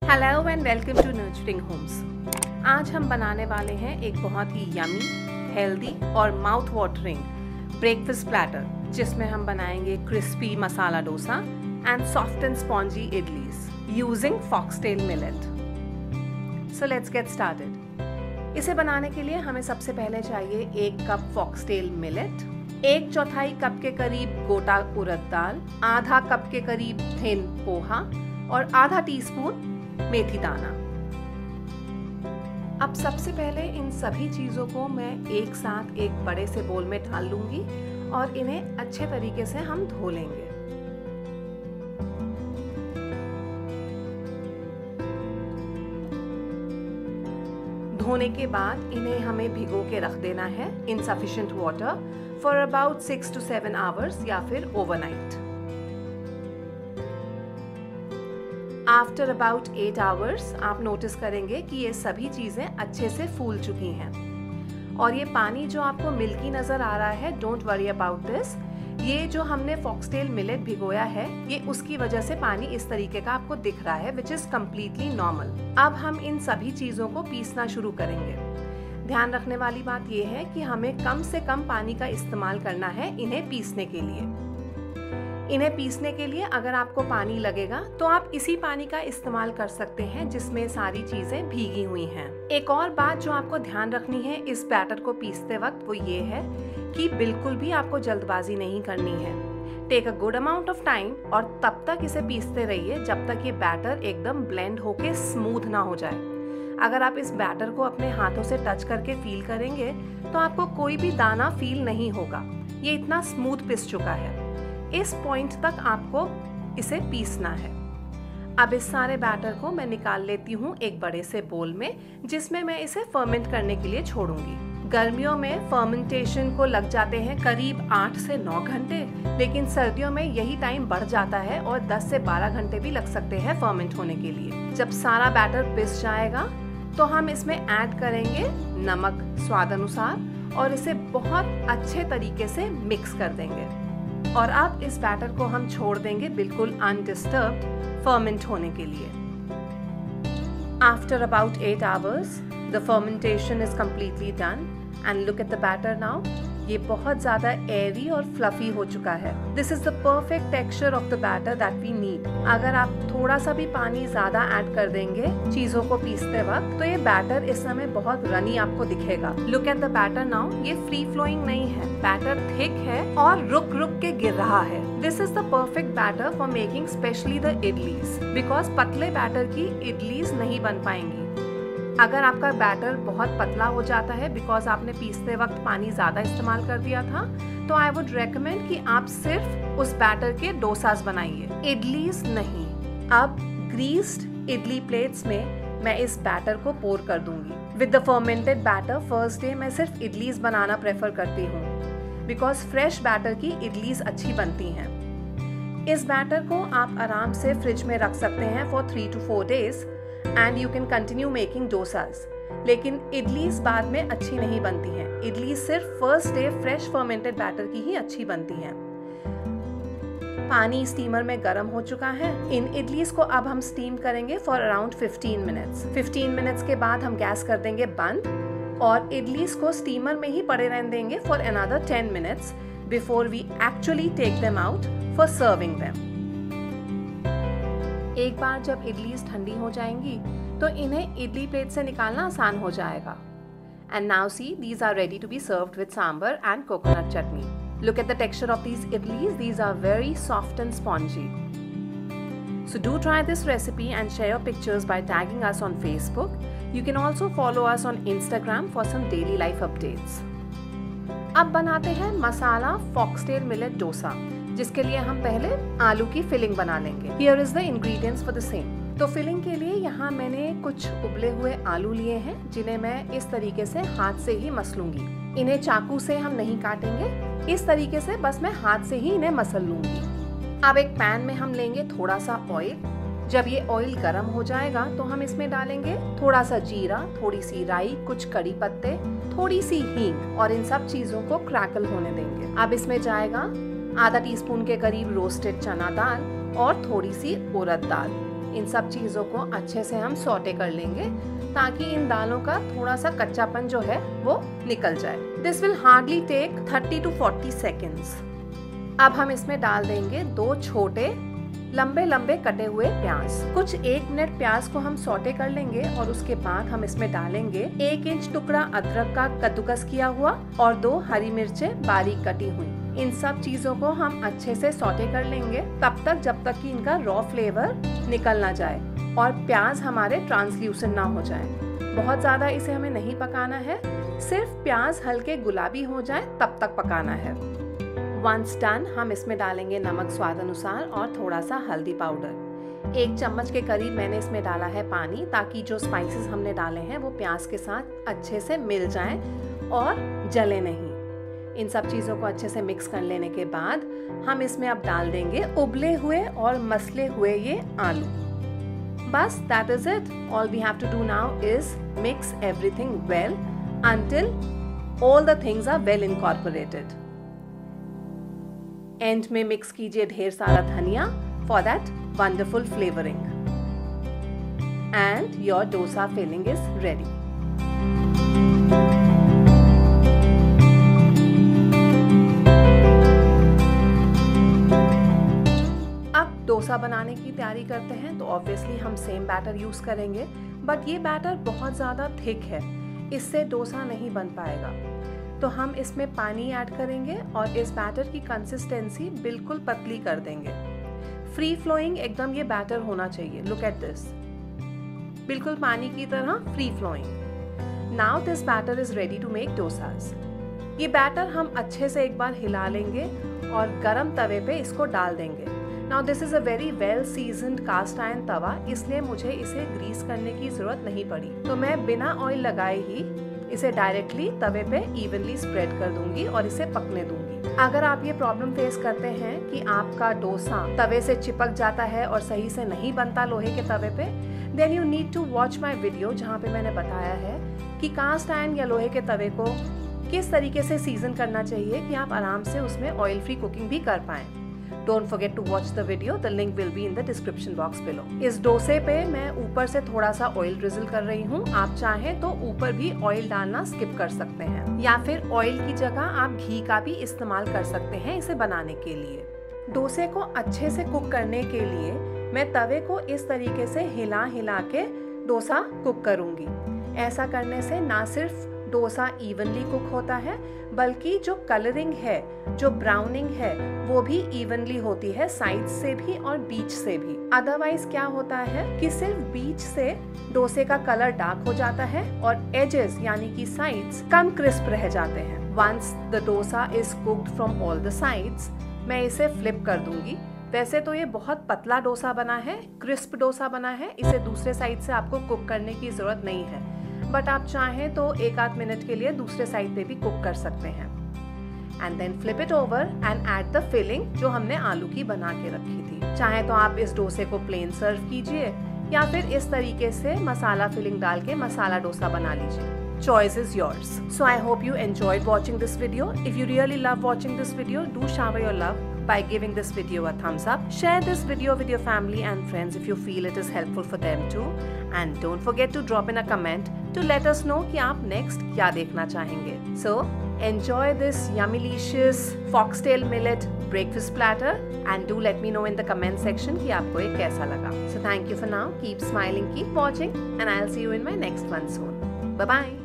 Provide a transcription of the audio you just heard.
Hello and welcome to nurturing homes. आज हम बनाने वाले हैं एक बहुत ही यमी, हेल्दी और माउथ वाटरिंग ब्रेकफास्ट प्लेटर, जिसमें हम बनाएंगे crispy masala dosa and soft and spongy idlis using foxtail millet. So let's get started. इसे बनाने के लिए हमें सबसे पहले चाहिए 1 कप फॉक्सटेल मिलेट, 1/4 कप के करीब गोटा उड़द दाल, आधा कप के करीब थिन पोहा और आधा टीस्पून मेथी दाना। अब सबसे पहले इन सभी चीजों को मैं एक साथ एक बड़े से बोल में डाल लूंगी और इन्हें अच्छे तरीके से हम धो लेंगे। धोने के बाद इन्हें हमें भिगो के रख देना है in sufficient water for about 6 to 7 hours या फिर ओवरनाइट। आफ्टर अबाउट 8 आवर्स आप नोटिस करेंगे कि ये सभी चीज़ें अच्छे से फूल चुकी हैं और ये पानी जो आपको मिल्की नज़र आ रहा है, डोंट वरी अबाउट दिस। ये जो हमने फॉक्सटेल मिलेट भिगोया है, ये उसकी वजह से पानी इस तरीके का आपको दिख रहा है, विच इज़ कम्प्लीटली नॉर्मल। अब हम इन सभी चीज़ों को पीसना शुरू करेंगे। ध्यान रखने वाली बात ये है कि हमें कम से कम पानी का इस्तेमाल करना है इन्हें पीसने के लिए। इन्हें पीसने के लिए अगर आपको पानी लगेगा तो आप इसी पानी का इस्तेमाल कर सकते हैं जिसमें सारी चीजें भीगी हुई हैं। एक और बात जो आपको ध्यान रखनी है इस बैटर को पीसते वक्त, वो ये है कि बिल्कुल भी आपको जल्दबाजी नहीं करनी है। Take a good amount of time और तब तक इसे पीसते रहिए जब तक ये बैटर एकदम ब्लेंड होके स्मूथ ना हो जाए। अगर आप इस बैटर को अपने हाथों से टच करके फील करेंगे तो आपको कोई भी दाना फील नहीं होगा। ये इतना स्मूथ पिस चुका है। इस पॉइंट तक आपको इसे पीसना है। अब इस सारे बैटर को मैं निकाल लेती हूँ एक बड़े से बोल में, जिसमें मैं इसे फर्मेंट करने के लिए छोड़ूंगी। गर्मियों में फर्मेंटेशन को लग जाते हैं करीब 8 से 9 घंटे, लेकिन सर्दियों में यही टाइम बढ़ जाता है और 10 से 12 घंटे भी लग सकते हैं फर्मेंट होने के लिए। जब सारा बैटर पिस जाएगा तो हम इसमें ऐड करेंगे नमक स्वाद अनुसार और इसे बहुत अच्छे तरीके से मिक्स कर देंगे। और अब इस बैटर को हम छोड़ देंगे बिल्कुल अनडिस्टर्ब्ड फर्मेंट होने के लिए। After about 8 hours, the fermentation is completely done and look at the batter now. ये बहुत ज़्यादा एयरी और फ्लफी हो चुका है। This is the perfect texture of the batter that we need. अगर आप थोड़ा सा भी पानी ज़्यादा ऐड कर देंगे चीज़ों को पीसते वक्त तो ये बैटर इस समय बहुत रनी आपको दिखेगा। Look at the batter now. ये फ्री फ्लोइंग नहीं है, बैटर थिक है और रुक रुक के गिर रहा है। This is the perfect batter for making specially the idlis, because पतले बैटर की इडलीज नहीं बन पाएंगी। अगर आपका बैटर बहुत पतला हो जाता है बिकॉज आपने पीसते वक्त पानी ज़्यादा इस्तेमाल कर दिया था, तो आई वुड रेकमेंड कि आप सिर्फ उस बैटर के डोसास बनाइए, इडलीज नहीं। अब ग्रीस्ड इडली प्लेट्स में मैं इस बैटर को पोर कर दूंगी। With the fermented batter first day मैं सिर्फ इडलीज बनाना प्रेफर करती हूँ बिकॉज फ्रेश बैटर की इडलीज अच्छी बनती हैं। इस बैटर को आप आराम से फ्रिज में रख सकते हैं for 3 to 4 days and you can continue making dosas। लेकिन इडलीज बाद में अच्छी नहीं बनती हैं। इडली सिर्फ first day fresh fermented batter की ही अच्छी बनती हैं। पानी स्टीमर में गर्म हो चुका है। इन इडलीज को अब हम स्टीम करेंगे फॉर अराउंड 15 मिनट्स। 15 मिनट्स के बाद हम गैस कर देंगे बंद और इडलीज को स्टीमर में ही पड़े रहने देंगे for another 10 minutes before we actually take them out for serving them. एक बार जब इडलीज ठंडी हो जाएंगी तो इन्हें इडली प्लेट से निकालना आसान हो जाएगा। And now see, these are ready to be served with sambar and coconut chutney. Look at the texture of these idlis, these are very soft and spongy. So do try this recipe and share your pictures by tagging us on Facebook. You can also follow us on Instagram for some daily life updates. अब बनाते हैं मसाला foxtail millet dosa, जिसके लिए हम पहले आलू की filling बना लेंगे। Here is the ingredients for the same. तो फिलिंग के लिए यहाँ मैंने कुछ उबले हुए आलू लिए हैं जिन्हें मैं इस तरीके से हाथ से ही मसलूंगी। इन्हें चाकू से हम नहीं काटेंगे, इस तरीके से बस मैं हाथ से ही इन्हें मसल लूंगी। अब एक पैन में हम लेंगे थोड़ा सा ऑयल। जब ये ऑयल गर्म हो जाएगा तो हम इसमें डालेंगे थोड़ा सा जीरा, थोड़ी सी राई, कुछ कड़ी पत्ते, थोड़ी सी हींग और इन सब चीजों को क्रैकल होने देंगे। अब इसमें जाएगा आधा टीस्पून के करीब रोस्टेड चना दाल और थोड़ी सी उड़द दाल। इन सब चीज़ों को अच्छे से हम सौटे कर लेंगे ताकि इन दालों का थोड़ा सा कच्चापन जो है वो निकल जाए। This will hardly take 30 to 40 seconds. अब हम इसमें डाल देंगे 2 छोटे लंबे लंबे कटे हुए प्याज। कुछ 1 मिनट प्याज को हम सौटे कर लेंगे और उसके बाद हम इसमें डालेंगे 1 इंच टुकड़ा अदरक का कद्दूकस किया हुआ और 2 हरी मिर्चें बारीक कटी हुई। इन सब चीजों को हम अच्छे से सौटे कर लेंगे तब तक जब तक कि इनका रॉ फ्लेवर निकल ना जाए और प्याज हमारे ट्रांसल्यूसेंट ना हो जाए। बहुत ज्यादा इसे हमें नहीं पकाना है, सिर्फ प्याज हल्के गुलाबी हो जाए तब तक पकाना है। वंस डन, हम इसमें डालेंगे नमक स्वाद अनुसार और थोड़ा सा हल्दी पाउडर। 1 चम्मच के करीब मैंने इसमें डाला है पानी ताकि जो स्पाइसेस हमने डाले हैं वो प्याज के साथ अच्छे से मिल जाएं और जले नहीं। इन सब चीज़ों को अच्छे से मिक्स कर लेने के बाद हम इसमें अब डाल देंगे उबले हुए और मसले हुए ये आलू। बस that is it. All we have to do now is mix everything well until all the things are well incorporated. And में मिक्स कीजिए ढेर सारा धनिया for that wonderful flavouring and your dosa filling is ready. अब डोसा बनाने की तैयारी करते हैं तो ऑब्वियसली हम सेम बैटर यूज करेंगे, बट ये बैटर बहुत ज्यादा थिक है, इससे डोसा नहीं बन पाएगा। तो हम इसमें पानी ऐड करेंगे और इस बैटर की कंसिस्टेंसी बिल्कुल पतली कर देंगे। फ्री फ्लोइंग एकदम ये बैटर होना चाहिए। लुक एट दिस, बिल्कुल पानी की तरह free flowing. Now this batter is ready to make dosas. ये बैटर हम अच्छे से एक बार हिला लेंगे और गरम तवे पे इसको डाल देंगे। Now this is a very well seasoned cast iron tawa, इसलिए मुझे इसे ग्रीस करने की जरूरत नहीं पड़ी। तो मैं बिना ऑयल लगाए ही इसे डायरेक्टली तवे पे इवनली स्प्रेड कर दूंगी और इसे पकने दूंगी। अगर आप ये प्रॉब्लम फेस करते हैं कि आपका डोसा तवे से चिपक जाता है और सही से नहीं बनता लोहे के तवे पे, then you need to watch my video जहाँ पे मैंने बताया है कि कास्ट आयरन या लोहे के तवे को किस तरीके से सीजन करना चाहिए कि आप आराम से उसमें ऑयल फ्री कुकिंग भी कर पाएं। Don't forget to watch the video. The link will be in the description box below. इस डोसे पे मैं ऊपर से थोड़ा सा ऑयल ड्रिजल कर रही हूँ। आप चाहें तो ऊपर भी ऑयल डालना स्किप कर सकते हैं या फिर ऑयल की जगह आप घी का भी इस्तेमाल कर सकते हैं इसे बनाने के लिए। डोसे को अच्छे से कुक करने के लिए मैं तवे को इस तरीके से हिला हिला के डोसा कुक करूंगी। ऐसा करने से ना सिर्फ डोसा इवनली कुक होता है बल्कि जो कलरिंग है, जो ब्राउनिंग है वो भी इवनली होती है, साइड से भी और बीच से भी। अदरवाइज क्या होता है कि सिर्फ बीच से डोसे का कलर डार्क हो जाता है और एजेस यानी कि साइड्स कम क्रिस्प रह जाते हैं। Once the dosa is cooked from all the sides, मैं इसे फ्लिप कर दूंगी। वैसे तो ये बहुत पतला डोसा बना है, क्रिस्प डोसा बना है, इसे दूसरे साइड से आपको कुक करने की जरूरत नहीं है, बट आप चाहें तो 1-8 मिनट के लिए दूसरे साइड पे भी कुक कर सकते हैं। And then flip it over and add the filling जो हमने आलू की बना के रखी थी। चाहे तो आप इस डोसे को प्लेन सर्व कीजिए या फिर इस तरीके से मसाला फिलिंग डाल के मसाला डोसा बना लीजिए। Choice is yours. So I hope you enjoyed watching this video. If you really love watching this video, do shower your love by giving this video a thumbs up. Share this video with your family and friends if you feel it is helpful for them too. And don't forget to drop in a comment to let us know कि आप next क्या देखना चाहेंगे. So enjoy this yummylicious foxtail millet breakfast platter and do let me know in the comment section कि आपको ये कैसा लगा. So thank you for now. Keep smiling, keep watching, and I'll see you in my next one soon. Bye bye.